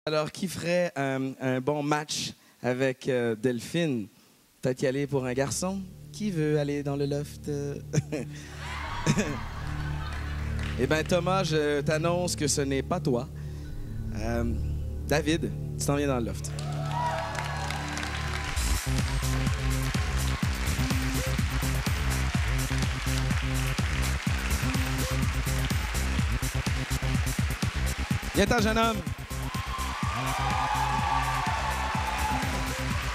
Alors, qui ferait un bon match avec Delphine? Peut-être y aller pour un garçon? Qui veut aller dans le loft? Eh bien, Thomas, je t'annonce que ce n'est pas toi. David, tu t'en viens dans le loft. Viens-t'en, jeune homme.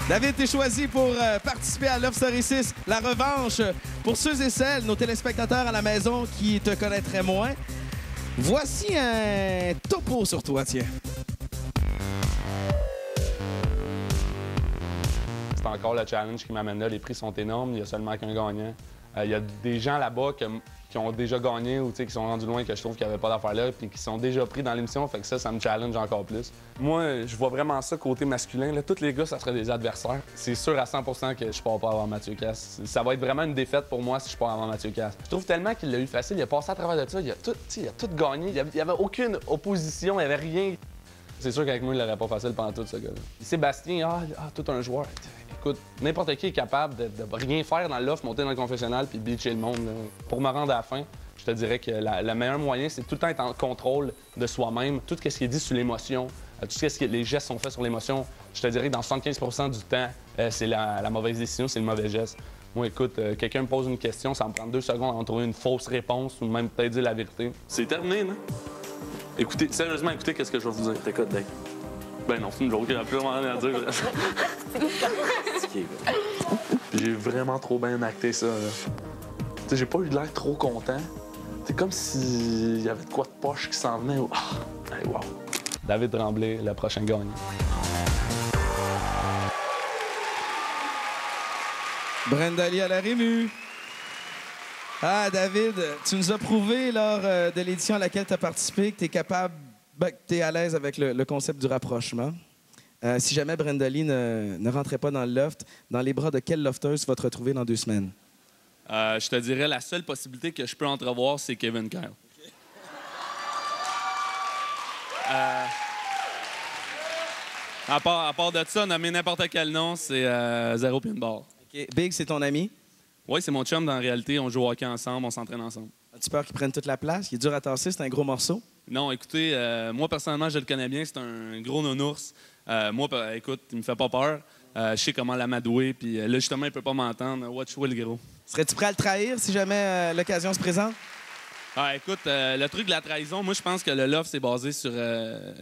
David, t'es choisi pour participer à Love Story 6, la revanche. Pour ceux et celles, nos téléspectateurs à la maison qui te connaîtraient moins, voici un topo sur toi, tiens. C'est encore le challenge qui m'amène là. Les prix sont énormes, il y a seulement qu'un gagnant. Il y a des gens là-bas qui ont déjà gagné ou qui sont rendus loin, que je trouve qu'il n'y avait pas d'affaires là, puis qui sont déjà pris dans l'émission, fait que ça me challenge encore plus. Moi, je vois vraiment ça côté masculin. Là, tous les gars, ça serait des adversaires. C'est sûr à 100% que je pars pas avant Mathieu Casse. Ça va être vraiment une défaite pour moi si je pars avant Mathieu Casse. Je trouve tellement qu'il l'a eu facile, il a passé à travers de ça, il a tout gagné, il n'y avait aucune opposition, il n'y avait rien. C'est sûr qu'avec moi, il l'aurait pas facile pendant tout, ce gars-là. Sébastien, tout un joueur. Écoute, n'importe qui est capable de rien faire dans l'offre, monter dans le confessionnal puis bleacher le monde. Là. Pour me rendre à la fin, je te dirais que le meilleur moyen, c'est tout le temps être en contrôle de soi-même. Tout ce qui est dit sur l'émotion, tout ce que les gestes sont faits sur l'émotion, je te dirais que dans 75% du temps, c'est la mauvaise décision, c'est le mauvais geste. Moi, écoute, quelqu'un me pose une question, ça me prend 2 secondes à en trouver une fausse réponse ou même peut-être dire la vérité. C'est terminé, non? Écoutez, sérieusement, écoutez qu'est-ce que je vais vous dire. T'écoutes, Dave. Ben non, c'est une joke, il n'y a plus vraiment rien à dire. J'ai vraiment trop bien acté ça. J'ai pas eu de l'air trop content. C'est comme s'il y avait de quoi de poche qui s'en venait. Allez, wow. David Tremblay, le prochain gagnant. Brenda Lee à la Rému. Ah, David, tu nous as prouvé lors de l'édition à laquelle tu as participé que tu es capable, que tu es à l'aise avec le concept du rapprochement. Si jamais Brenda Lee ne rentrait pas dans le loft, dans les bras de quelle lofteuse tu vas te retrouver dans 2 semaines? Je te dirais, la seule possibilité que je peux entrevoir, c'est Kevin Kyle. Okay. À part de ça, nommer n'importe quel nom, c'est Zéro Pinball. Okay. Big, c'est ton ami? Oui, c'est mon chum dans la réalité. On joue au hockey ensemble, on s'entraîne ensemble. As-tu peur qu'il prenne toute la place? Il est dur à tasser, c'est un gros morceau? Non, écoutez, moi, personnellement, je le connais bien. C'est un gros nounours. Moi, écoute, il me fait pas peur. Je sais comment l'amadouer. Puis là, justement, il peut pas m'entendre. Watch Will, gros. Serais-tu prêt à le trahir si jamais l'occasion se présente? Écoute, le truc de la trahison, moi, je pense que le love, c'est basé sur...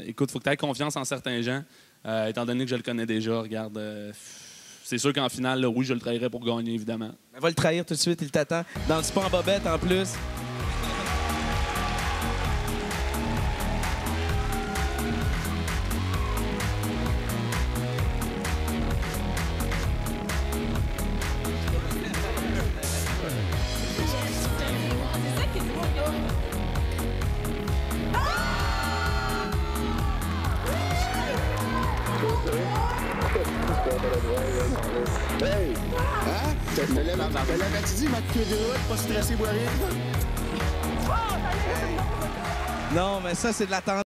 écoute, faut que tu aies confiance en certains gens. Étant donné que je le connais déjà, regarde... c'est sûr qu'en finale, là, oui, je le trahirais pour gagner, évidemment. Ben, va le trahir tout de suite, il t'attend. Dans le sport en bobette, en plus. Hey! Hein? Te l'avais-tu dit, ma queue de route, pas stressé, boire rien? Non, mais ça, c'est de la tendance.